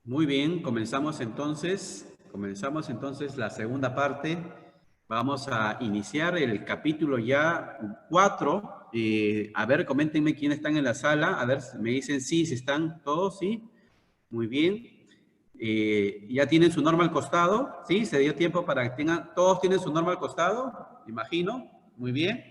Muy bien, comenzamos entonces. Comenzamos entonces la segunda parte. Vamos a iniciar el capítulo ya 4. A ver, coméntenme quiénes están en la sala. A ver, me dicen sí, si están todos, sí. Muy bien. ¿Ya tienen su norma al costado? ¿Sí? ¿Se dio tiempo para que tengan, todos tienen su norma al costado? Imagino. Muy bien.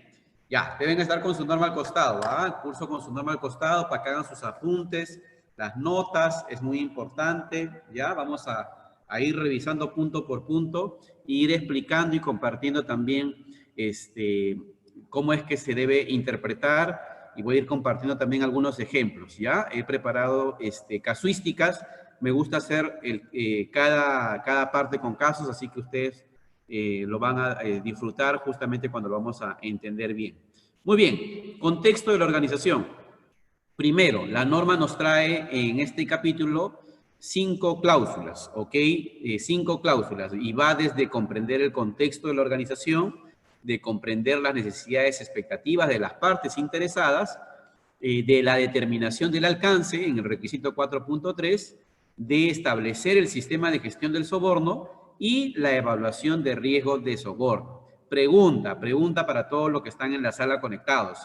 Ya, deben estar con su norma al costado, ¿ah? El curso con su norma al costado para que hagan sus apuntes, las notas, es muy importante, ¿ya? Vamos a ir revisando punto por punto, e ir explicando y compartiendo también cómo es que se debe interpretar, y voy a ir compartiendo también algunos ejemplos, ¿ya? He preparado casuísticas. Me gusta hacer cada parte con casos, así que ustedes lo van a disfrutar justamente cuando lo vamos a entender bien. Muy bien, contexto de la organización. Primero, la norma nos trae en este capítulo 5 cláusulas, ¿ok? 5 cláusulas, y va desde comprender el contexto de la organización, de comprender las necesidades expectativas de las partes interesadas, de la determinación del alcance en el requisito 4.3, de establecer el sistema de gestión del soborno y la evaluación de riesgos de soborno. Pregunta para todos los que están en la sala conectados.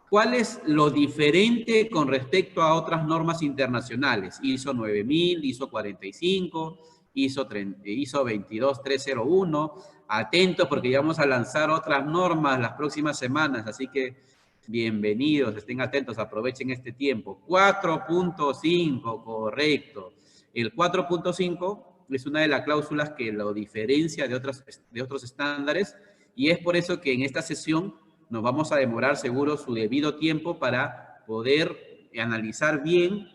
¿Cuál es lo diferente con respecto a otras normas internacionales? ISO 9000, ISO 45, ISO 22301. Atentos porque ya vamos a lanzar otras normas las próximas semanas, así que bienvenidos, estén atentos, aprovechen este tiempo. 4.5, correcto. El 4.5 es una de las cláusulas que lo diferencia de otros estándares, y es por eso que en esta sesión nos vamos a demorar seguro su debido tiempo para poder analizar bien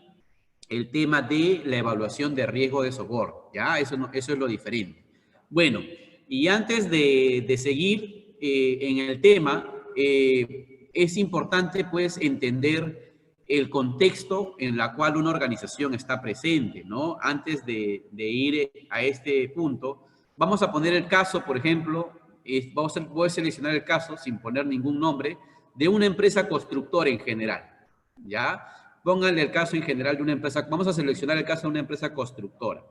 el tema de la evaluación de riesgo de soborno, ¿ya? Eso es lo diferente. Bueno, y antes de seguir en el tema, es importante pues entender el contexto en el cual una organización está presente, ¿no? Antes de ir a este punto, vamos a poner el caso, por ejemplo, voy a seleccionar el caso sin poner ningún nombre, de una empresa constructora en general, ¿ya? Pónganle el caso en general de una empresa, vamos a seleccionar el caso de una empresa constructora.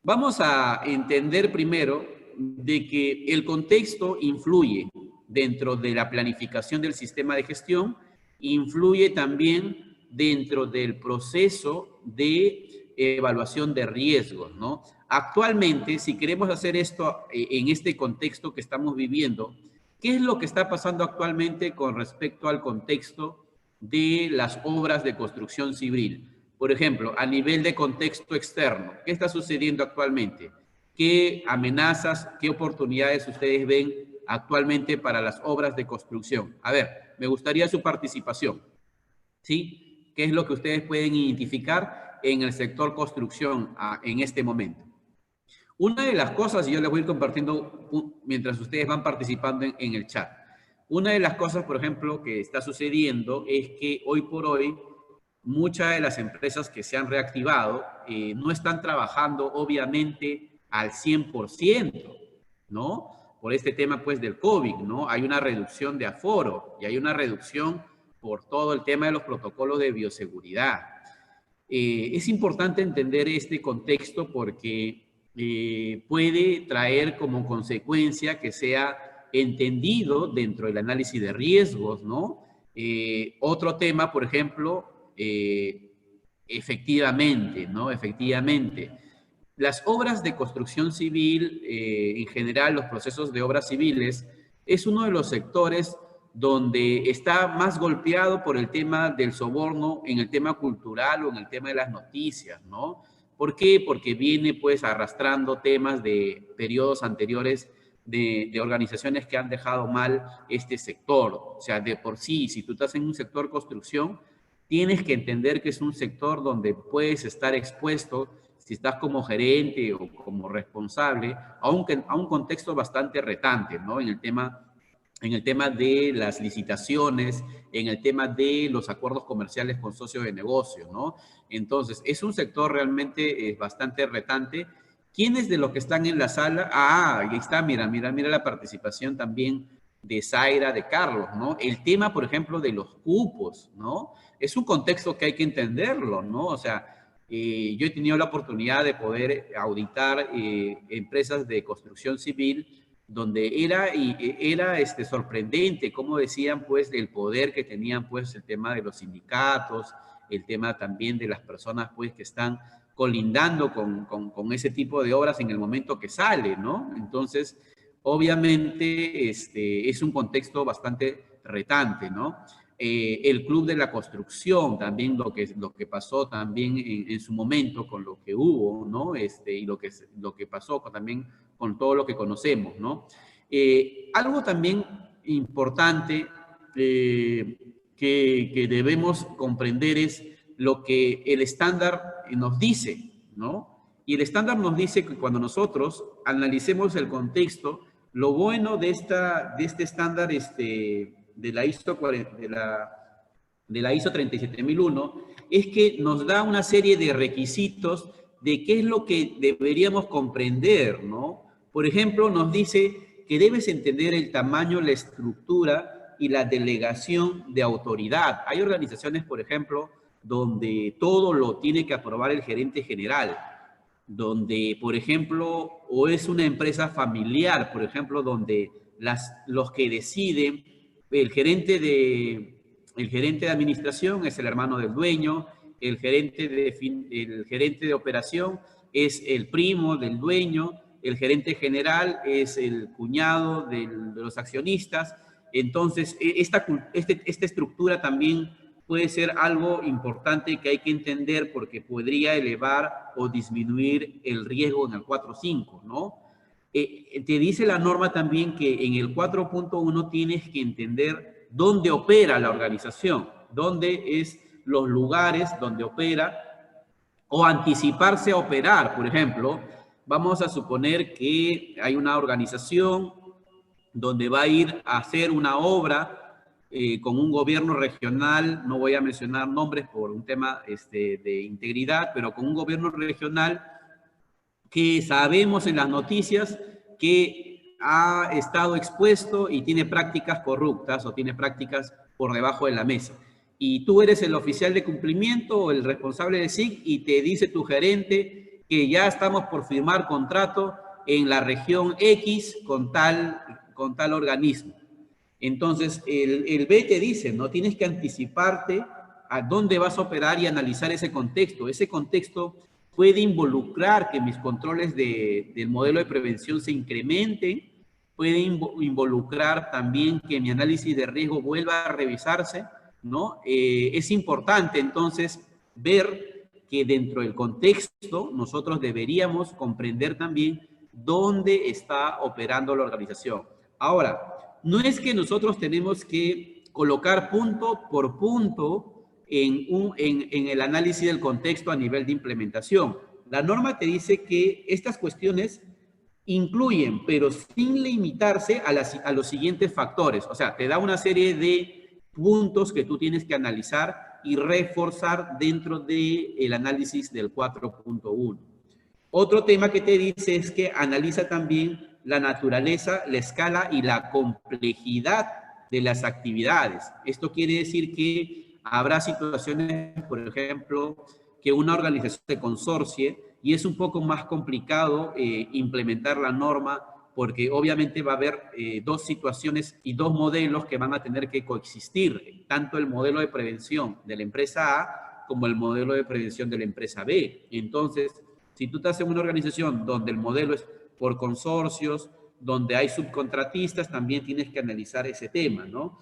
Vamos a entender primero de que el contexto influye dentro de la planificación del sistema de gestión, influye también dentro del proceso de evaluación de riesgos, ¿no? Actualmente, si queremos hacer esto en este contexto que estamos viviendo, ¿qué es lo que está pasando actualmente con respecto al contexto de las obras de construcción civil? Por ejemplo, a nivel de contexto externo, ¿qué está sucediendo actualmente? ¿Qué amenazas, qué oportunidades ustedes ven actualmente para las obras de construcción? A ver, me gustaría su participación, ¿sí? ¿Qué es lo que ustedes pueden identificar en el sector construcción en este momento? Una de las cosas, y yo les voy a ir compartiendo mientras ustedes van participando en el chat. Una de las cosas, por ejemplo, que está sucediendo es que hoy por hoy muchas de las empresas que se han reactivado no están trabajando obviamente al 100%, ¿no? Por este tema pues del COVID, ¿no? Hay una reducción de aforo y hay una reducción por todo el tema de los protocolos de bioseguridad. Es importante entender este contexto porque puede traer como consecuencia que sea entendido dentro del análisis de riesgos, ¿no? Otro tema, por ejemplo, efectivamente, ¿no? Efectivamente. Las obras de construcción civil, en general, los procesos de obras civiles, es uno de los sectores donde está más golpeado por el tema del soborno, en el tema cultural o en el tema de las noticias, ¿no? ¿Por qué? Porque viene pues arrastrando temas de periodos anteriores de organizaciones que han dejado mal este sector. O sea, de por sí, si tú estás en un sector construcción, tienes que entender que es un sector donde puedes estar expuesto, si estás como gerente o como responsable, a un contexto bastante retante, ¿no? En el tema de las licitaciones, en el tema de los acuerdos comerciales con socios de negocio, ¿no? Entonces, es un sector realmente bastante retante. ¿Quiénes de los que están en la sala? Ah, ahí está, mira la participación también de Zaira, de Carlos, ¿no? El tema, por ejemplo, de los cupos, ¿no? Es un contexto que hay que entenderlo, ¿no? O sea, yo he tenido la oportunidad de poder auditar empresas de construcción civil donde era sorprendente cómo decían pues el poder que tenían pues el tema de los sindicatos, el tema también de las personas pues que están colindando con ese tipo de obras en el momento que sale, ¿no? Entonces, obviamente, es un contexto bastante retante, ¿no? El Club de la Construcción, también lo que pasó también en su momento con lo que hubo, ¿no? Y lo que pasó también con todo lo que conocemos, ¿no? Algo también importante que debemos comprender es lo que el estándar nos dice, ¿no? Y el estándar nos dice que cuando nosotros analicemos el contexto, lo bueno de este estándar de la ISO 37001 es que nos da una serie de requisitos de qué es lo que deberíamos comprender, ¿no? Por ejemplo, nos dice que debes entender el tamaño, la estructura y la delegación de autoridad. Hay organizaciones, por ejemplo, donde todo lo tiene que aprobar el gerente general, donde, por ejemplo, o es una empresa familiar, por ejemplo, donde los que deciden, el gerente de administración es el hermano del dueño, el gerente de operación es el primo del dueño, el gerente general es el cuñado de los accionistas. Entonces, esta estructura también puede ser algo importante que hay que entender porque podría elevar o disminuir el riesgo en el 4.5, ¿no? Te dice la norma también que en el 4.1 tienes que entender dónde opera la organización, dónde es los lugares donde opera o anticiparse a operar. Por ejemplo, vamos a suponer que hay una organización donde va a ir a hacer una obra con un gobierno regional, no voy a mencionar nombres por un tema de integridad, pero con un gobierno regional que sabemos en las noticias que ha estado expuesto y tiene prácticas corruptas o tiene prácticas por debajo de la mesa. Y tú eres el oficial de cumplimiento o el responsable de SIC y te dice tu gerente que ya estamos por firmar contrato en la región X con tal organismo. Entonces, el B te dice, ¿no? Tienes que anticiparte a dónde vas a operar y analizar ese contexto. Ese contexto puede involucrar que mis controles del modelo de prevención se incrementen, puede involucrar también que mi análisis de riesgo vuelva a revisarse, ¿no? Es importante, entonces, ver que dentro del contexto nosotros deberíamos comprender también dónde está operando la organización. Ahora, no es que nosotros tenemos que colocar punto por punto en el análisis del contexto a nivel de implementación. La norma te dice que estas cuestiones incluyen, pero sin limitarse a los siguientes factores. O sea, te da una serie de puntos que tú tienes que analizar y reforzar dentro del análisis del 4.1. Otro tema que te dice es que analiza también la naturaleza, la escala y la complejidad de las actividades. Esto quiere decir que habrá situaciones, por ejemplo, que una organización se consorcie y es un poco más complicado implementar la norma porque obviamente va a haber dos situaciones y dos modelos que van a tener que coexistir, tanto el modelo de prevención de la empresa A como el modelo de prevención de la empresa B. Entonces, si tú estás en una organización donde el modelo es por consorcios, donde hay subcontratistas, también tienes que analizar ese tema, ¿no?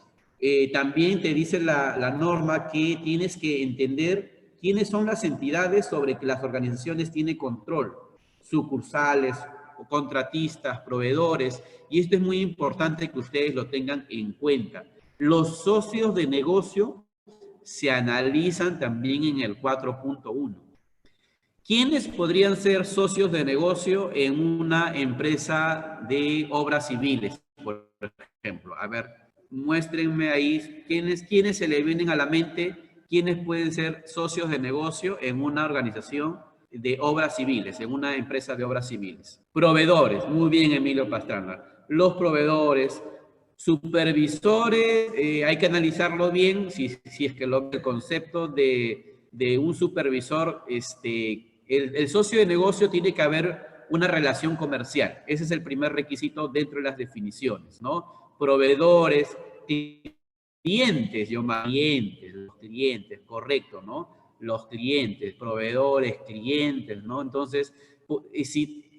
También te dice la norma que tienes que entender quiénes son las entidades sobre que las organizaciones tienen control, sucursales, contratistas, proveedores, y esto es muy importante que ustedes lo tengan en cuenta. Los socios de negocio se analizan también en el 4.1. ¿Quiénes podrían ser socios de negocio en una empresa de obras civiles, por ejemplo? A ver, muéstrenme ahí quiénes se le vienen a la mente, quiénes pueden ser socios de negocio en una organización de obras civiles, en una empresa de obras civiles. Proveedores, muy bien, Emilio Pastrana. Los proveedores, supervisores, hay que analizarlo bien, si es que el concepto de de un supervisor, el socio de negocio tiene que haber una relación comercial. Ese es el primer requisito dentro de las definiciones, ¿no? Proveedores, clientes, los clientes, correcto, ¿no? Los clientes, proveedores, clientes, ¿no? Entonces,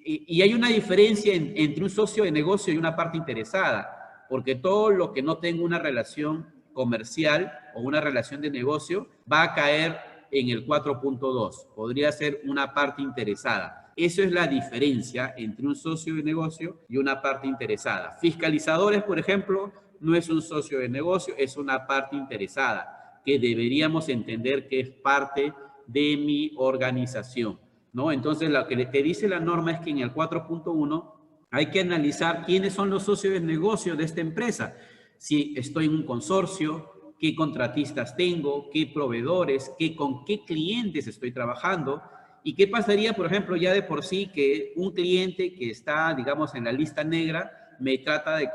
y hay una diferencia entre un socio de negocio y una parte interesada, porque todo lo que no tenga una relación comercial o una relación de negocio va a caer en el 4.2. Podría ser una parte interesada. Eso es la diferencia entre un socio de negocio y una parte interesada. Fiscalizadores, por ejemplo, no es un socio de negocio, es una parte interesada, que deberíamos entender que es parte de mi organización, ¿no? Entonces, lo que te dice la norma es que en el 4.1 hay que analizar quiénes son los socios de negocio de esta empresa. Si estoy en un consorcio, qué contratistas tengo, qué proveedores, con qué clientes estoy trabajando. ¿Y qué pasaría, por ejemplo, ya de por sí que un cliente que está, digamos, en la lista negra me trata de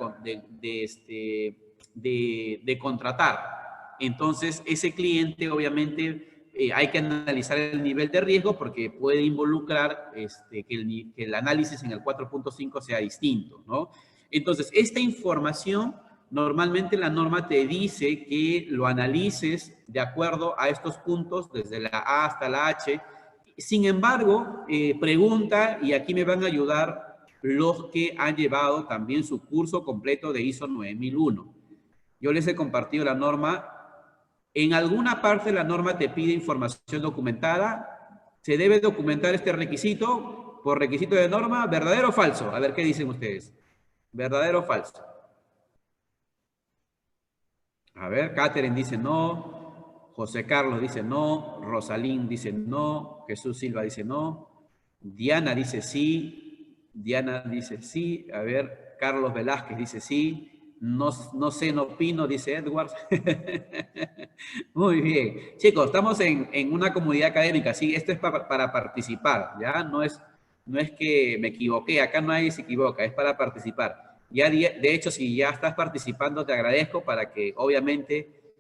contratar? Entonces, ese cliente, obviamente, hay que analizar el nivel de riesgo porque puede involucrar que el análisis en el 4.5 sea distinto, ¿no? Entonces, esta información, normalmente la norma te dice que lo analices de acuerdo a estos puntos, desde la A hasta la H. Sin embargo, pregunta, y aquí me van a ayudar los que han llevado también su curso completo de ISO 9001. Yo les he compartido la norma. En alguna parte la norma te pide información documentada. ¿Se debe documentar este requisito por requisito de norma? ¿Verdadero o falso? A ver, ¿qué dicen ustedes? ¿Verdadero o falso? A ver, Catherine dice no, José Carlos dice no, Rosalín dice no, Jesús Silva dice no, Diana dice sí, a ver, Carlos Velázquez dice sí, no sé, no opino, dice Edward. Muy bien. Chicos, estamos en una comunidad académica, sí, esto es para participar, ¿ya? No es que me equivoqué, acá nadie se equivoca, es para participar. Ya, de hecho, si ya estás participando, te agradezco para que, obviamente,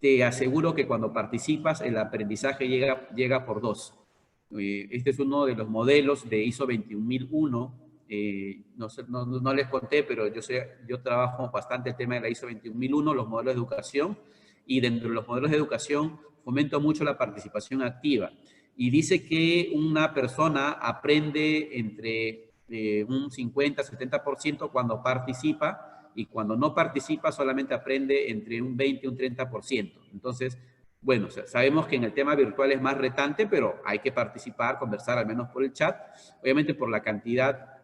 te aseguro que cuando participas, el aprendizaje llega por dos. Este es uno de los modelos de ISO 21001. No les conté, pero yo trabajo bastante el tema de la ISO 21001, los modelos de educación, y dentro de los modelos de educación fomento mucho la participación activa. Y dice que una persona aprende entre un 50-70% cuando participa, y cuando no participa solamente aprende entre un 20 y un 30%. Entonces, bueno, sabemos que en el tema virtual es más retante, pero hay que participar, conversar al menos por el chat. Obviamente por la cantidad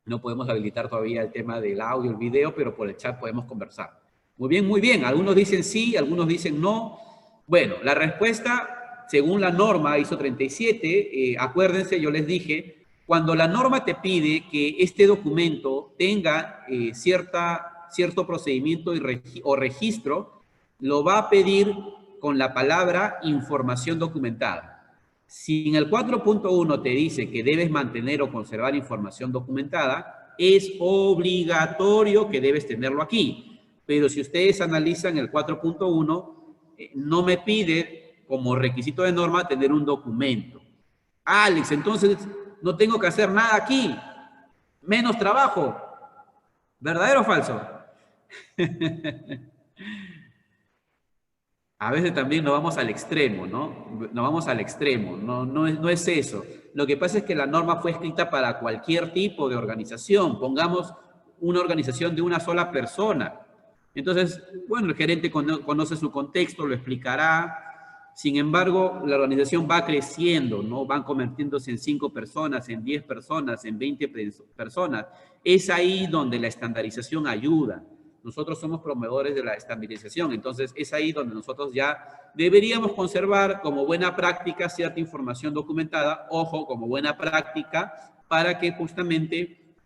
no podemos habilitar todavía el tema del audio, el video, pero por el chat podemos conversar. Muy bien, muy bien. Algunos dicen sí, algunos dicen no. Bueno, la respuesta, según la norma ISO 37, acuérdense, yo les dije, cuando la norma te pide que este documento tenga cierto procedimiento o registro, lo va a pedir con la palabra información documentada. Si en el 4.1 te dice que debes mantener o conservar información documentada, es obligatorio que debes tenerlo aquí. Pero si ustedes analizan el 4.1, no me pide como requisito de norma tener un documento. Alex, entonces no tengo que hacer nada aquí. Menos trabajo. ¿Verdadero o falso? A veces también nos vamos al extremo, ¿no? Nos vamos al extremo, no es eso. Lo que pasa es que la norma fue escrita para cualquier tipo de organización. Pongamos una organización de una sola persona. Entonces, bueno, el gerente conoce su contexto, lo explicará. Sin embargo, la organización va creciendo, ¿no? Van convirtiéndose en 5 personas, en 10 personas, en 20 personas. Es ahí donde la estandarización ayuda. Nosotros somos promotores de la estandarización, entonces es ahí donde nosotros ya deberíamos conservar como buena práctica cierta información documentada, ojo, como buena práctica, para que justamente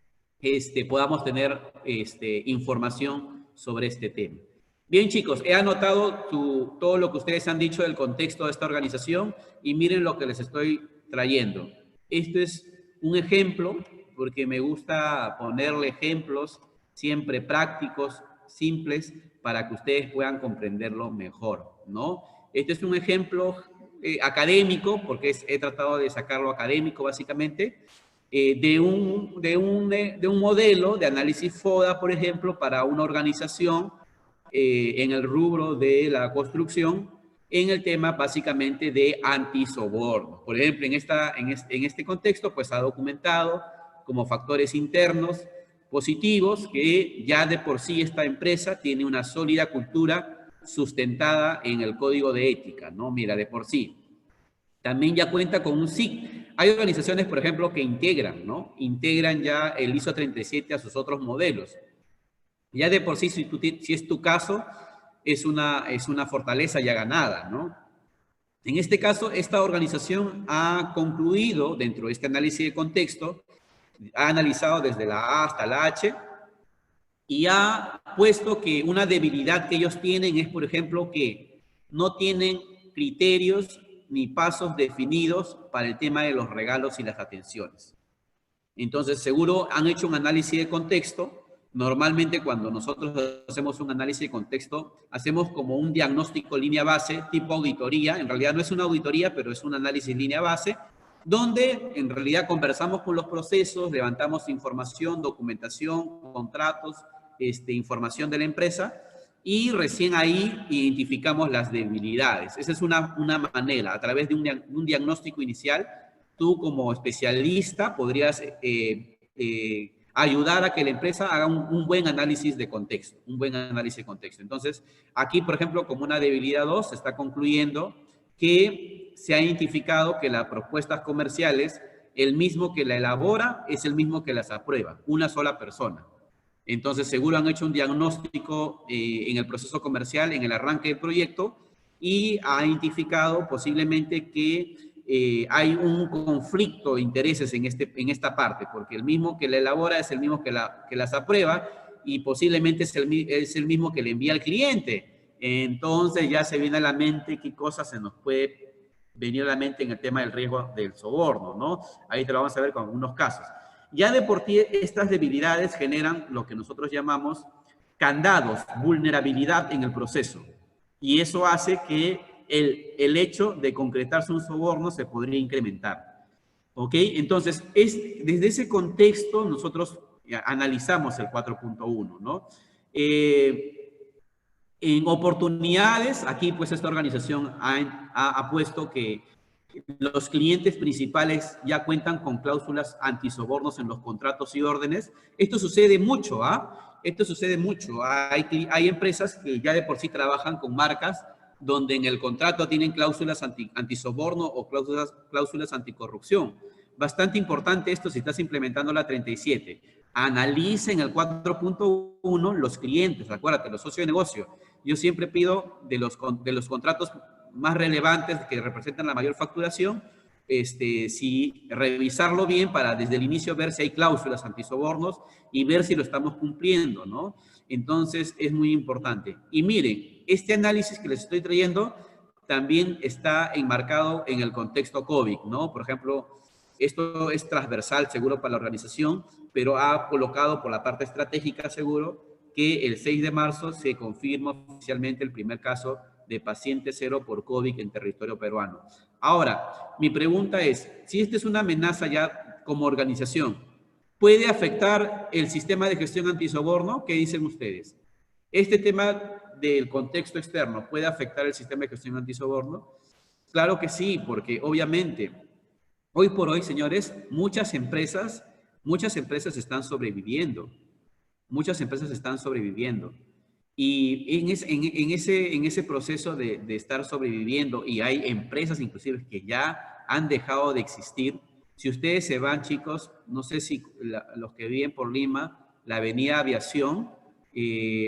podamos tener información sobre este tema. Bien, chicos, he anotado todo lo que ustedes han dicho del contexto de esta organización y miren lo que les estoy trayendo. Este es un ejemplo, porque me gusta ponerle ejemplos siempre prácticos, simples, para que ustedes puedan comprenderlo mejor, ¿no? Este es un ejemplo académico, porque he tratado de sacarlo académico básicamente, de un modelo de análisis FODA, por ejemplo, para una organización en el rubro de la construcción, en el tema básicamente de antisoborno. Por ejemplo, en este contexto, pues ha documentado como factores internos positivos que ya de por sí esta empresa tiene una sólida cultura sustentada en el código de ética, ¿no? Mira, de por sí. También ya cuenta con un SIC. Hay organizaciones, por ejemplo, que integran, ¿no? Integran ya el ISO 37 a sus otros modelos. Ya de por sí, si es tu caso, es una fortaleza ya ganada, ¿no? En este caso, esta organización ha concluido, dentro de este análisis de contexto, ha analizado desde la A hasta la H, y ha puesto que una debilidad que ellos tienen es, por ejemplo, que no tienen criterios ni pasos definidos para el tema de los regalos y las atenciones. Entonces, seguro han hecho un análisis de contexto. Normalmente cuando nosotros hacemos un análisis de contexto, hacemos como un diagnóstico línea base, tipo auditoría. En realidad no es una auditoría, pero es un análisis línea base, donde en realidad conversamos con los procesos, levantamos información, documentación, contratos, información de la empresa, y recién ahí identificamos las debilidades. Esa es una manera, a través de un diagnóstico inicial, tú como especialista podrías ayudar a que la empresa haga un buen análisis de contexto, un buen análisis de contexto. Entonces, aquí, por ejemplo, como una debilidad 2, se está concluyendo que se ha identificado que las propuestas comerciales, el mismo que la elabora es el mismo que las aprueba, una sola persona. Entonces, seguro han hecho un diagnóstico en el proceso comercial, en el arranque del proyecto, y ha identificado posiblemente que hay un conflicto de intereses en esta parte, porque el mismo que la elabora es el mismo que las aprueba, y posiblemente es el mismo que le envía al cliente. Entonces ya se viene a la mente qué cosas se nos puede venir a la mente en el tema del riesgo del soborno, ¿no? Ahí te lo vamos a ver con algunos casos. Ya de por sí estas debilidades generan lo que nosotros llamamos candados, vulnerabilidad en el proceso. Y eso hace que el hecho de concretarse un soborno se podría incrementar. ¿Ok? Entonces, desde ese contexto nosotros analizamos el 4.1, ¿no? En oportunidades, aquí pues esta organización ha puesto que los clientes principales ya cuentan con cláusulas antisobornos en los contratos y órdenes. Esto sucede mucho, ¿ah? Esto sucede mucho. Hay empresas que ya de por sí trabajan con marcas donde en el contrato tienen cláusulas antisoborno o cláusulas anticorrupción. Bastante importante esto si estás implementando la 37. Analicen el 4.1 los clientes, acuérdate, los socios de negocio. Yo siempre pido de los contratos más relevantes que representan la mayor facturación, si revisarlo bien para desde el inicio ver si hay cláusulas antisobornos y ver si lo estamos cumpliendo, ¿no? Entonces es muy importante. Y miren, este análisis que les estoy trayendo también está enmarcado en el contexto COVID, ¿no? Por ejemplo, esto es transversal seguro para la organización, pero ha colocado por la parte estratégica seguro que el 6 de marzo se confirma oficialmente el primer caso de paciente cero por COVID en territorio peruano. Ahora, mi pregunta es, si esta es una amenaza ya como organización, ¿puede afectar el sistema de gestión antisoborno? ¿Qué dicen ustedes? ¿Este tema del contexto externo puede afectar el sistema de gestión antisoborno? Claro que sí, porque obviamente, hoy por hoy, señores, muchas empresas están sobreviviendo. Muchas empresas están sobreviviendo. Y en ese proceso de estar sobreviviendo, y hay empresas inclusive que ya han dejado de existir. Si ustedes se van, chicos, no sé si los que viven por Lima, la avenida Aviación,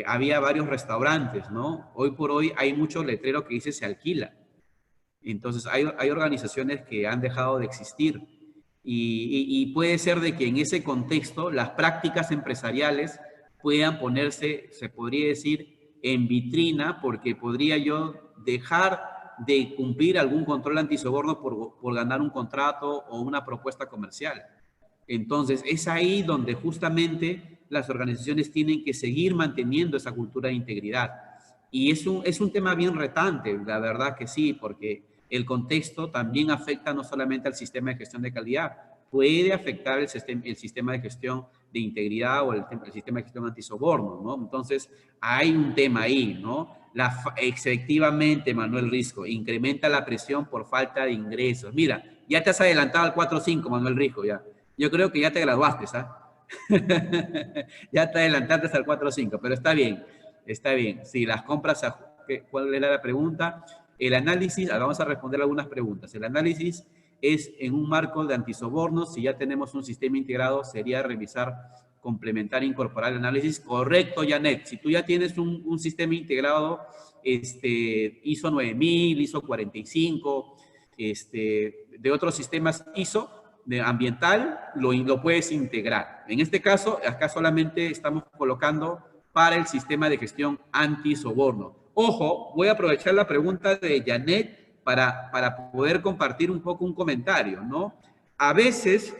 había varios restaurantes, ¿no? Hoy por hoy hay mucho letrero que dice se alquila. Entonces hay organizaciones que han dejado de existir. Y puede ser de que en ese contexto las prácticas empresariales puedan ponerse, se podría decir, en vitrina, porque podría yo dejar de cumplir algún control antisoborno por ganar un contrato o una propuesta comercial. Entonces, es ahí donde justamente las organizaciones tienen que seguir manteniendo esa cultura de integridad. Y es un tema bien retante, la verdad que sí, porque el contexto también afecta no solamente al sistema de gestión de calidad, puede afectar el sistema de gestión de integridad o el sistema de gestión antisoborno, ¿no? Entonces, hay un tema ahí, ¿no? Efectivamente, Manuel Risco, incrementa la presión por falta de ingresos. Mira, ya te has adelantado al 4.5, Manuel Risco, ya. Yo creo que ya te graduaste, ¿sabes? Ya te adelantaste al 4.5, pero está bien, está bien. Si las compras, ¿cuál era la pregunta? El análisis, ahora vamos a responder algunas preguntas. El análisis es en un marco de antisobornos. Si ya tenemos un sistema integrado, sería revisar, complementar, incorporar el análisis. Correcto, Janet. Si tú ya tienes un sistema integrado, ISO 9000, ISO 45, de otros sistemas ISO, de ambiental, lo puedes integrar. En este caso, acá solamente estamos colocando para el sistema de gestión antisoborno. Ojo, voy a aprovechar la pregunta de Janet para poder compartir un poco un comentario, ¿no? A veces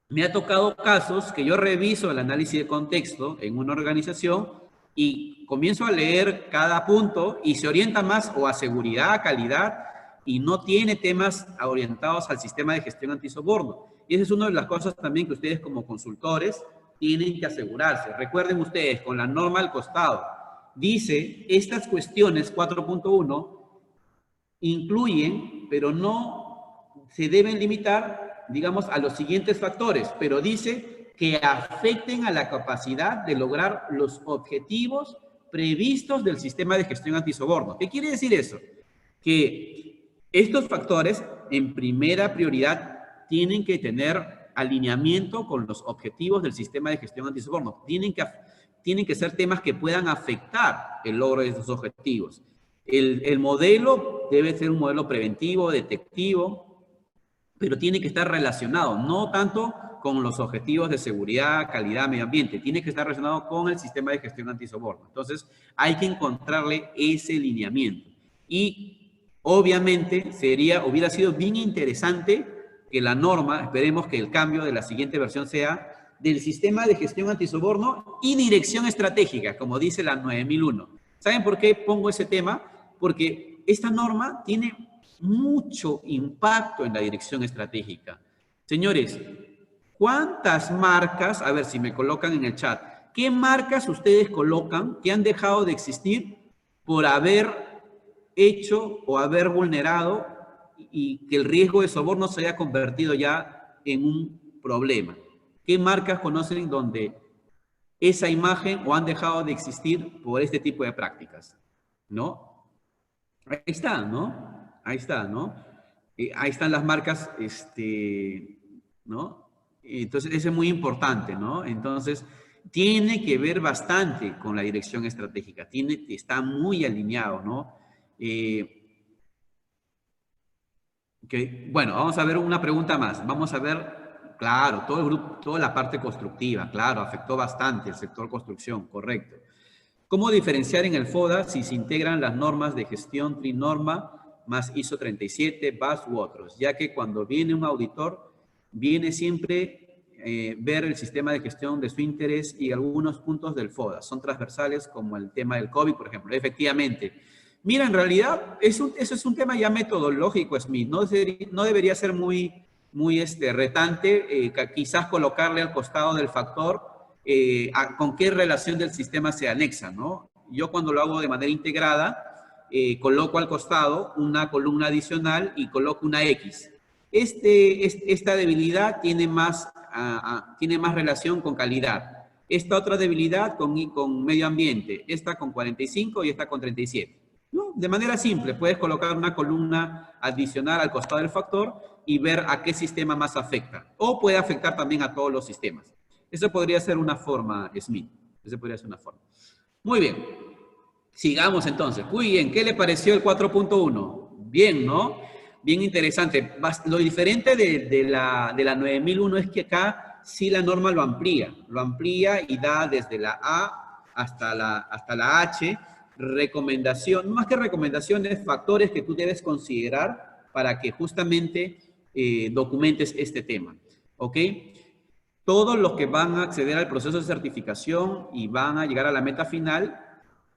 me ha tocado casos que yo reviso el análisis de contexto en una organización y comienzo a leer cada punto y se orienta más o a seguridad, a calidad, y no tiene temas orientados al sistema de gestión antisoborno. Y esa es una de las cosas también que ustedes como consultores tienen que asegurarse. Recuerden ustedes, con la norma al costado, dice, estas cuestiones 4.1 incluyen, pero no se deben limitar, digamos, a los siguientes factores, pero dice que afecten a la capacidad de lograr los objetivos previstos del sistema de gestión antisoborno. ¿Qué quiere decir eso? Que estos factores, en primera prioridad, tienen que tener alineamiento con los objetivos del sistema de gestión antisoborno. Tienen que ser temas que puedan afectar el logro de esos objetivos. El modelo debe ser un modelo preventivo, detectivo, pero tiene que estar relacionado, no tanto con los objetivos de seguridad, calidad, medio ambiente, tiene que estar relacionado con el sistema de gestión antisoborno. Entonces, hay que encontrarle ese lineamiento. Y, obviamente, hubiera sido bien interesante que la norma, esperemos que el cambio de la siguiente versión sea del sistema de gestión antisoborno y dirección estratégica, como dice la 9001. ¿Saben por qué pongo ese tema? Porque esta norma tiene mucho impacto en la dirección estratégica. Señores, ¿cuántas marcas, a ver si me colocan en el chat, qué marcas ustedes colocan que han dejado de existir por haber hecho o haber vulnerado y que el riesgo de soborno se haya convertido ya en un problema? ¿Qué marcas conocen donde esa imagen o han dejado de existir por este tipo de prácticas? ¿No? Ahí está, ¿no? Ahí está, ¿no? Ahí están las marcas, ¿no? Entonces, eso es muy importante, ¿no? Entonces, tiene que ver bastante con la dirección estratégica, está muy alineado, ¿no? Bueno, vamos a ver una pregunta más. Vamos a ver, claro, todo el grupo, toda la parte constructiva, claro, afectó bastante el sector construcción, correcto. ¿Cómo diferenciar en el FODA si se integran las normas de gestión Trinorma más ISO 37, BAS u otros? Ya que cuando viene un auditor, viene siempre ver el sistema de gestión de su interés y algunos puntos del FODA. Son transversales como el tema del COVID, por ejemplo. Efectivamente. Mira, en realidad, eso es un tema ya metodológico, Smith. No debería ser muy retante, quizás colocarle al costado del factor con qué relación del sistema se anexa, ¿no? Yo cuando lo hago de manera integrada, coloco al costado una columna adicional y coloco una X. Esta debilidad tiene más relación con calidad. Esta otra debilidad con medio ambiente. Esta con 45 y esta con 37. ¿No? De manera simple, puedes colocar una columna adicional al costado del factor y ver a qué sistema más afecta. O puede afectar también a todos los sistemas. Eso podría ser una forma, Smith. Eso podría ser una forma. Muy bien. Sigamos entonces. Muy bien. ¿Qué le pareció el 4.1? Bien, ¿no? Bien interesante. Lo diferente de la 9001 es que acá sí la norma lo amplía. Lo amplía y da desde la A hasta la H recomendación, más que recomendaciones, factores que tú debes considerar para que justamente documentes este tema. ¿Ok? Todos los que van a acceder al proceso de certificación y van a llegar a la meta final,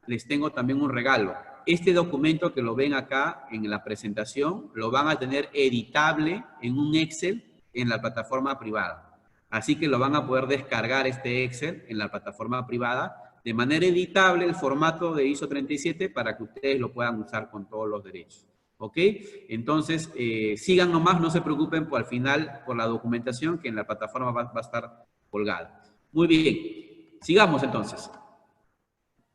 les tengo también un regalo. este documento que lo ven acá en la presentación, lo van a tener editable en un Excel en la plataforma privada. Así que lo van a poder descargar este Excel en la plataforma privada de manera editable, el formato de ISO 37, para que ustedes lo puedan usar con todos los derechos. ¿Ok? Entonces, sigan nomás, no se preocupen por al final, por la documentación que en la plataforma va a estar colgada. Muy bien, sigamos entonces.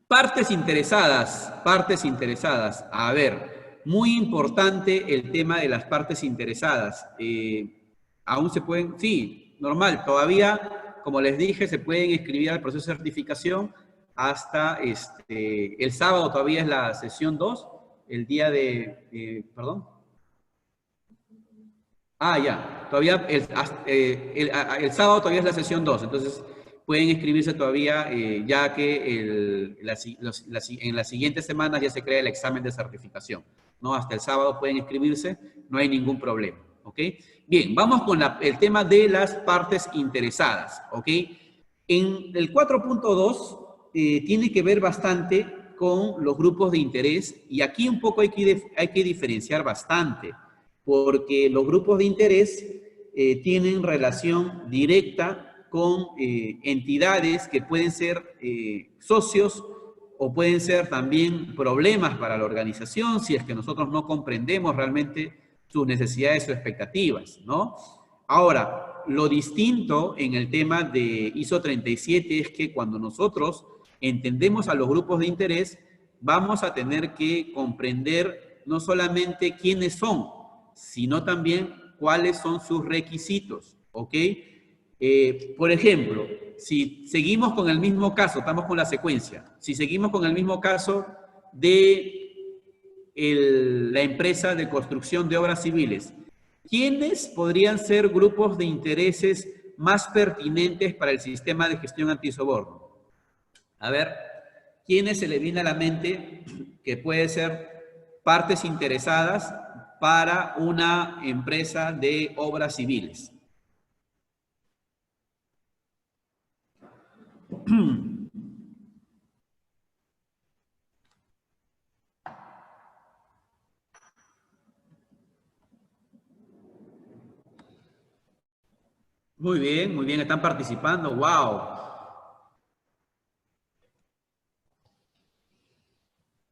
Partes interesadas, partes interesadas. A ver, muy importante el tema de las partes interesadas. Aún se pueden, sí, normal, todavía, como les dije, se pueden inscribir al proceso de certificación hasta el sábado todavía es la sesión 2, el día de, perdón. Ah, ya, todavía el sábado todavía es la sesión 2, entonces pueden inscribirse todavía, ya que en las siguientes semanas ya se crea el examen de certificación, ¿no? Hasta el sábado pueden inscribirse, no hay ningún problema, ¿ok? Bien, vamos con el tema de las partes interesadas, ¿ok? En el 4.2 tiene que ver bastante con los grupos de interés y aquí un poco hay que diferenciar bastante, porque los grupos de interés tienen relación directa con entidades que pueden ser socios o pueden ser también problemas para la organización si es que nosotros no comprendemos realmente sus necesidades o expectativas, ¿no? Ahora, lo distinto en el tema de ISO 37 es que cuando nosotros entendemos a los grupos de interés, vamos a tener que comprender no solamente quiénes son, sino también cuáles son sus requisitos, ¿ok? Por ejemplo, si seguimos con el mismo caso, estamos con la secuencia, si seguimos con el mismo caso de la empresa de construcción de obras civiles, ¿quiénes podrían ser grupos de intereses más pertinentes para el sistema de gestión antisoborno? A ver, ¿quiénes se le viene a la mente que puede ser partes interesadas para una empresa de obras civiles? Muy bien, están participando, wow.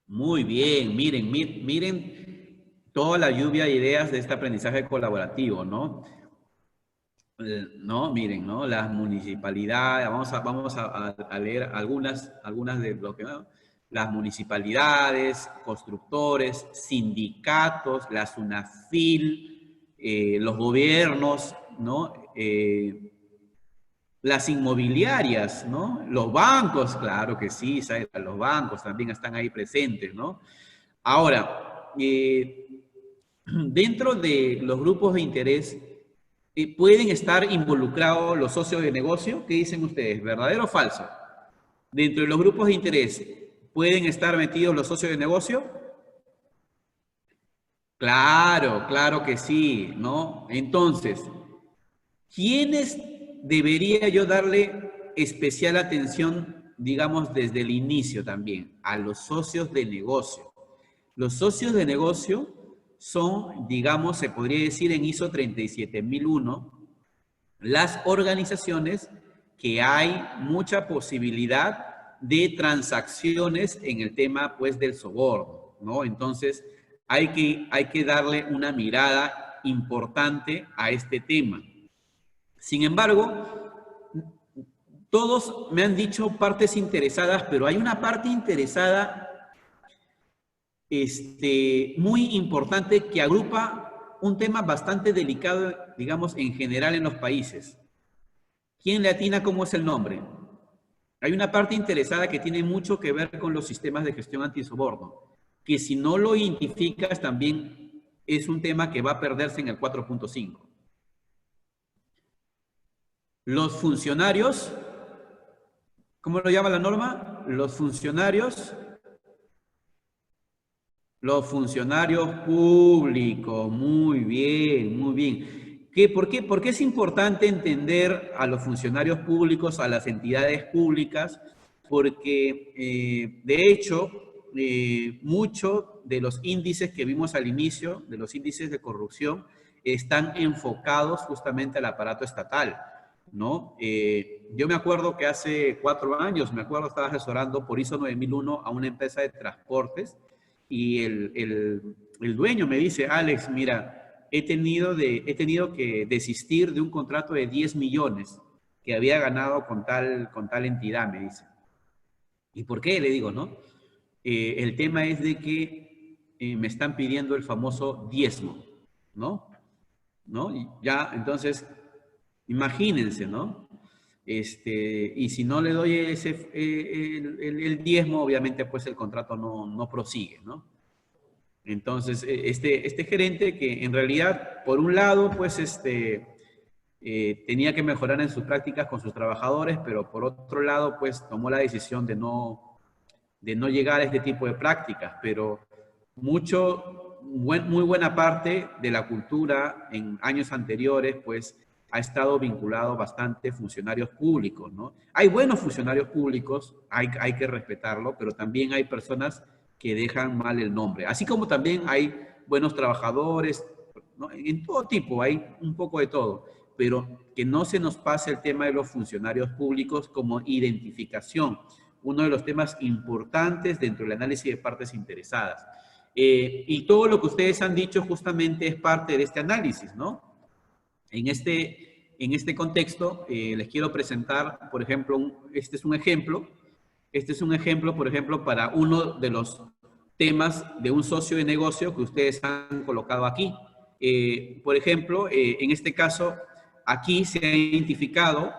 Muy bien, miren toda la lluvia de ideas de este aprendizaje colaborativo, ¿no? No, miren, ¿no? Las municipalidades, vamos a leer algunas de lo que, ¿no? Las municipalidades, constructores, sindicatos, la SUNAFIL, los gobiernos, ¿no? Las inmobiliarias, ¿no? Los bancos, claro que sí, los bancos también están ahí presentes, ¿no? Ahora, dentro de los grupos de interés, ¿pueden estar involucrados los socios de negocio? ¿Qué dicen ustedes? ¿Verdadero o falso? Dentro de los grupos de interés, ¿pueden estar metidos los socios de negocio? Claro, claro que sí, ¿no? Entonces, ¿quiénes debería yo darle especial atención, digamos, desde el inicio también? A los socios de negocio. Los socios de negocio son, digamos, se podría decir en ISO 37001, las organizaciones que hay mucha posibilidad de transacciones en el tema, pues, del soborno, ¿no? Entonces, hay que darle una mirada importante a este tema. Sin embargo, todos me han dicho partes interesadas, pero hay una parte interesada muy importante que agrupa un tema bastante delicado, digamos, en general en los países. ¿Quién le atina cómo es el nombre? Hay una parte interesada que tiene mucho que ver con los sistemas de gestión antisoborno, que si no lo identificas también es un tema que va a perderse en el 4.5. Los funcionarios, ¿cómo lo llama la norma? Los funcionarios públicos, muy bien, muy bien. ¿Por qué? Porque es importante entender a los funcionarios públicos, a las entidades públicas, porque de hecho mucho de los índices que vimos al inicio, de los índices de corrupción, están enfocados justamente al aparato estatal, ¿no? Yo me acuerdo que hace 4 años, estaba asesorando por ISO 9001 a una empresa de transportes y el dueño me dice, Alex, mira, he tenido que desistir de un contrato de 10 millones que había ganado con tal entidad, me dice. ¿Y por qué? Le digo, ¿no? El tema es de que me están pidiendo el famoso diezmo, ¿no? Y ya, entonces, imagínense, ¿no? Y si no le doy el diezmo, obviamente, pues el contrato no prosigue, ¿no? Entonces, este gerente que en realidad, por un lado, pues, tenía que mejorar en sus prácticas con sus trabajadores, pero por otro lado, pues, tomó la decisión de no llegar a este tipo de prácticas, pero muy buena parte de la cultura en años anteriores, pues, ha estado vinculado bastante a funcionarios públicos, ¿no? Hay buenos funcionarios públicos, hay que respetarlo, pero también hay personas que dejan mal el nombre. Así como también hay buenos trabajadores, ¿no? En todo tipo, hay un poco de todo, pero que no se nos pase el tema de los funcionarios públicos como identificación, uno de los temas importantes dentro del análisis de partes interesadas. Y todo lo que ustedes han dicho justamente es parte de este análisis, ¿no? En este contexto, les quiero presentar, por ejemplo, este es un ejemplo, por ejemplo, para uno de los temas de un socio de negocio que ustedes han colocado aquí. Por ejemplo, en este caso, aquí se ha identificado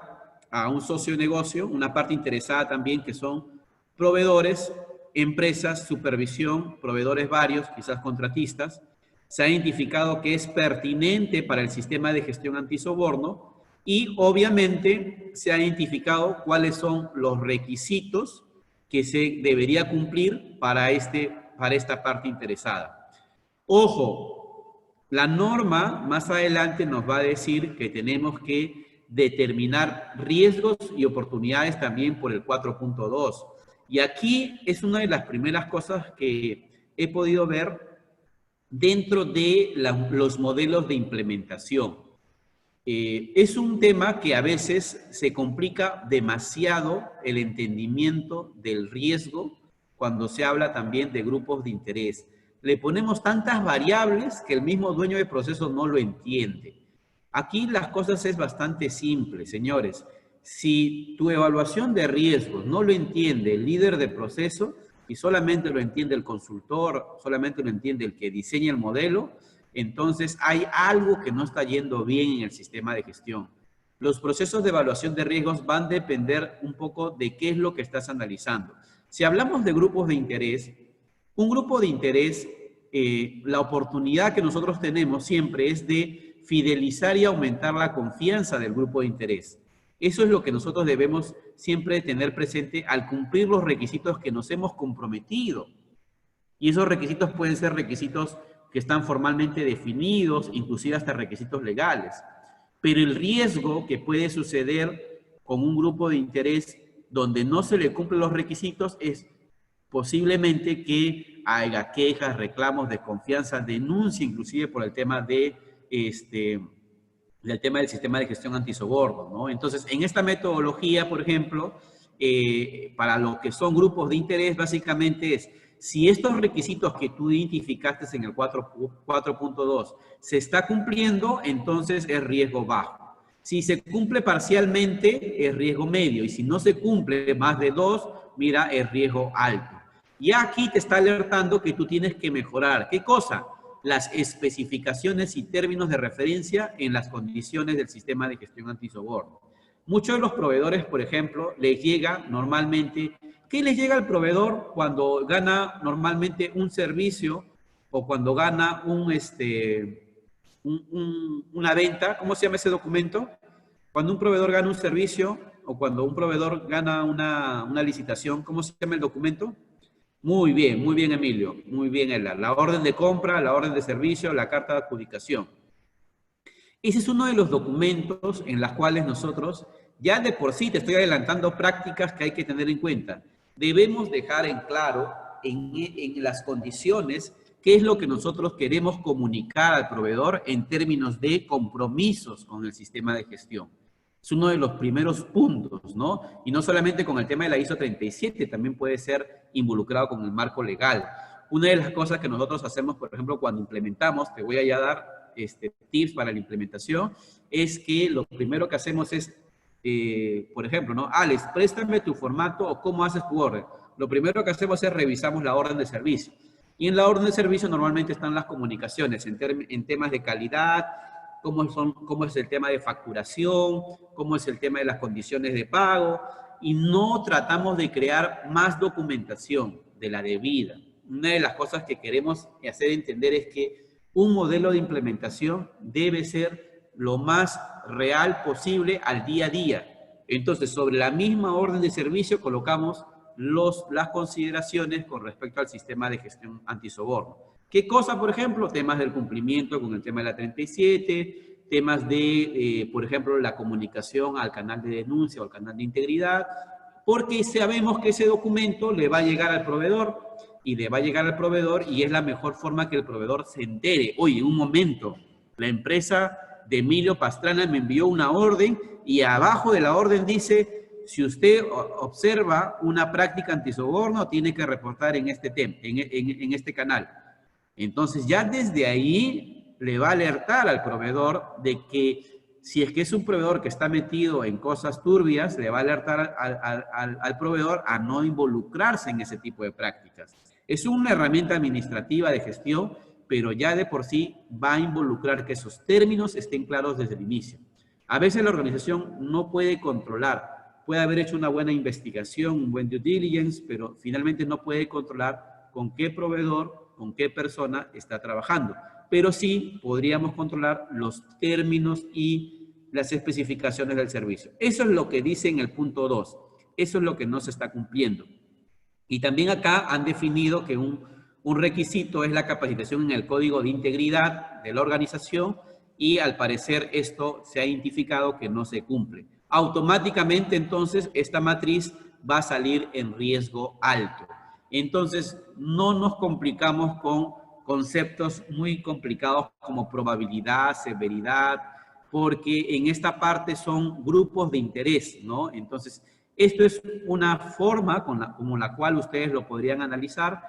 a un socio de negocio, una parte interesada también que son proveedores, empresas, supervisión, proveedores varios, quizás contratistas. Se ha identificado que es pertinente para el sistema de gestión antisoborno y obviamente se ha identificado cuáles son los requisitos que se debería cumplir para esta parte interesada. Ojo, la norma más adelante nos va a decir que tenemos que determinar riesgos y oportunidades también por el 4.2. Y aquí es una de las primeras cosas que he podido ver dentro de los modelos de implementación. Es un tema que a veces se complica demasiado el entendimiento del riesgo cuando se habla también de grupos de interés. Le ponemos tantas variables que el mismo dueño de proceso no lo entiende. Aquí las cosas es bastante simple, señores. Si tu evaluación de riesgos no lo entiende el líder de proceso y solamente lo entiende el consultor, solamente lo entiende el que diseña el modelo, entonces hay algo que no está yendo bien en el sistema de gestión. Los procesos de evaluación de riesgos van a depender un poco de qué es lo que estás analizando. Si hablamos de grupos de interés, un grupo de interés, la oportunidad que nosotros tenemos siempre es de fidelizar y aumentar la confianza del grupo de interés. Eso es lo que nosotros debemos siempre tener presente al cumplir los requisitos que nos hemos comprometido. Y esos requisitos pueden ser requisitos que están formalmente definidos, inclusive hasta requisitos legales. Pero el riesgo que puede suceder con un grupo de interés donde no se le cumplen los requisitos es posiblemente que haya quejas, reclamos, desconfianza, denuncia inclusive por el tema del tema del sistema de gestión antisoborno, ¿no? Entonces, en esta metodología, por ejemplo, para lo que son grupos de interés, básicamente es, si estos requisitos que tú identificaste en el 4.2 se está cumpliendo, entonces es riesgo bajo. Si se cumple parcialmente, es riesgo medio. Y si no se cumple más de 2, mira, es riesgo alto. Y aquí te está alertando que tú tienes que mejorar. ¿Qué cosa? Las especificaciones y términos de referencia en las condiciones del sistema de gestión antisoborno. Muchos de los proveedores, por ejemplo, les llega normalmente, ¿qué les llega al proveedor cuando gana normalmente un servicio o cuando gana una venta? ¿Cómo se llama ese documento? Cuando un proveedor gana un servicio o cuando un proveedor gana una licitación, ¿cómo se llama el documento? Muy bien, Emilio. Muy bien, Ela. La orden de compra, la orden de servicio, la carta de adjudicación. Ese es uno de los documentos en los cuales nosotros, ya de por sí te estoy adelantando prácticas que hay que tener en cuenta. Debemos dejar en claro en las condiciones, qué es lo que nosotros queremos comunicar al proveedor en términos de compromisos con el sistema de gestión. Es uno de los primeros puntos, ¿no? Y no solamente con el tema de la ISO 37, también puede ser involucrado con el marco legal. Una de las cosas que nosotros hacemos, por ejemplo, cuando implementamos, te voy a ya dar tips para la implementación, es que lo primero que hacemos es, por ejemplo, ¿no? Alex, préstame tu formato o cómo haces tu orden. Lo primero que hacemos es revisamos la orden de servicio. Y en la orden de servicio normalmente están las comunicaciones en temas de calidad, cómo es el tema de facturación, cómo es el tema de las condiciones de pago, y no tratamos de crear más documentación de la debida. Una de las cosas que queremos hacer entender es que un modelo de implementación debe ser lo más real posible al día a día. Entonces, sobre la misma orden de servicio colocamos las consideraciones con respecto al sistema de gestión antisoborno. ¿Qué cosa, por ejemplo? Temas del cumplimiento con el tema de la 37, temas de, por ejemplo, la comunicación al canal de denuncia o al canal de integridad, porque sabemos que ese documento le va a llegar al proveedor y es la mejor forma que el proveedor se entere. Oye, un momento, la empresa de Emilio Pastrana me envió una orden y abajo de la orden dice, si usted observa una práctica antisoborno, tiene que reportar en este tema, en este canal. Entonces ya desde ahí le va a alertar al proveedor de que si es que es un proveedor que está metido en cosas turbias, le va a alertar al proveedor a no involucrarse en ese tipo de prácticas. Es una herramienta administrativa de gestión, pero ya de por sí va a involucrar que esos términos estén claros desde el inicio. A veces la organización no puede controlar, puede haber hecho una buena investigación, un buen due diligence, pero finalmente no puede controlar con qué proveedor, con qué persona está trabajando. Pero sí podríamos controlar los términos y las especificaciones del servicio. Eso es lo que dice en el punto 2. Eso es lo que no se está cumpliendo. Y también acá han definido que un requisito es la capacitación en el código de integridad de la organización y al parecer esto se ha identificado que no se cumple. Automáticamente entonces esta matriz va a salir en riesgo alto. Entonces no nos complicamos con conceptos muy complicados como probabilidad, severidad, porque en esta parte son grupos de interés, ¿no? Entonces, esto es una forma como la cual ustedes lo podrían analizar.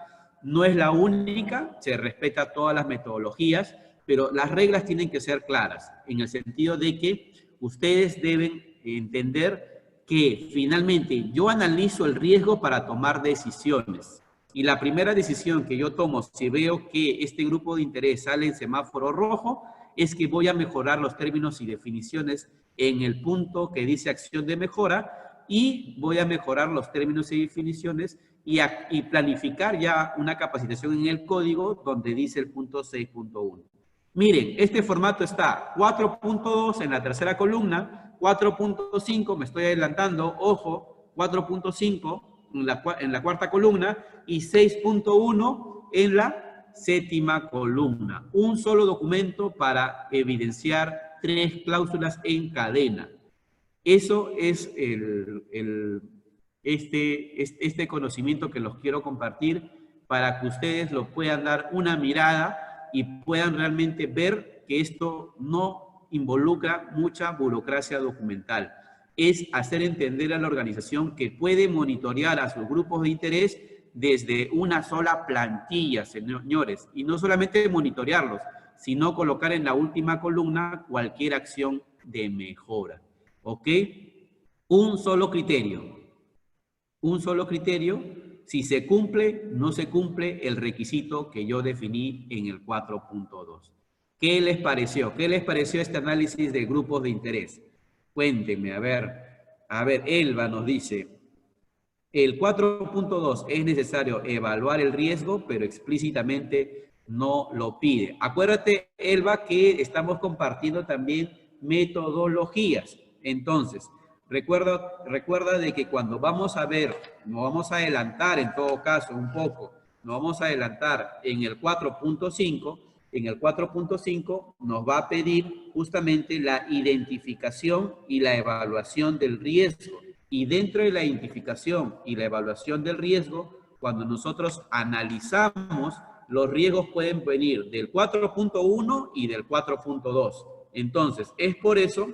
No es la única, se respeta todas las metodologías, pero las reglas tienen que ser claras, en el sentido de que ustedes deben entender que finalmente yo analizo el riesgo para tomar decisiones. Y la primera decisión que yo tomo, si veo que este grupo de interés sale en semáforo rojo, es que voy a mejorar los términos y definiciones en el punto que dice acción de mejora y voy a mejorar los términos y definiciones y planificar ya una capacitación en el código donde dice el punto 6.1. Miren, este formato está 4.2 en la tercera columna, 4.5, me estoy adelantando, ojo, 4.5 en la cuarta columna y 6.1 en la séptima columna. Un solo documento para evidenciar 3 cláusulas en cadena. Eso es este conocimiento que los quiero compartir para que ustedes lo puedan dar una mirada y puedan realmente ver que esto no involucra mucha burocracia documental. Es hacer entender a la organización que puede monitorear a sus grupos de interés desde una sola plantilla, señores, y no solamente monitorearlos, sino colocar en la última columna cualquier acción de mejora. ¿Ok? Un solo criterio. Un solo criterio. Si se cumple, no se cumple el requisito que yo definí en el 4.2. ¿Qué les pareció? ¿Qué les pareció este análisis de grupos de interés? Cuéntenme, a ver, Elba nos dice, el 4.2 es necesario evaluar el riesgo, pero explícitamente no lo pide. Acuérdate, Elba, que estamos compartiendo también metodologías. Entonces, recuerda de que cuando vamos a ver, nos vamos a adelantar en todo caso un poco, nos vamos a adelantar en el 4.5, en el 4.5 nos va a pedir justamente la identificación y la evaluación del riesgo. Y dentro de la identificación y la evaluación del riesgo, cuando nosotros analizamos, los riesgos pueden venir del 4.1 y del 4.2. Entonces, es por eso,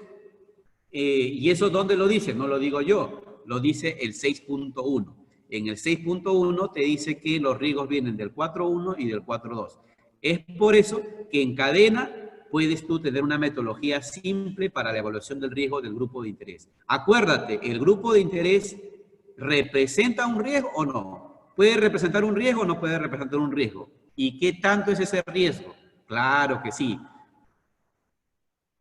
y eso ¿dónde lo dice? No lo digo yo, lo dice el 6.1. En el 6.1 te dice que los riesgos vienen del 4.1 y del 4.2. Es por eso que en cadena puedes tú tener una metodología simple para la evaluación del riesgo del grupo de interés. Acuérdate, el grupo de interés ¿representa un riesgo o no? ¿Puede representar un riesgo o no puede representar un riesgo? ¿Y qué tanto es ese riesgo? Claro que sí.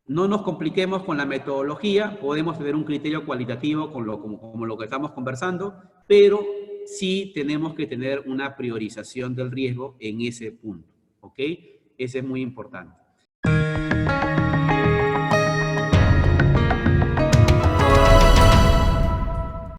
No nos compliquemos con la metodología, podemos tener un criterio cualitativo como lo que estamos conversando, pero sí tenemos que tener una priorización del riesgo en ese punto, ¿ok? Ese es muy importante.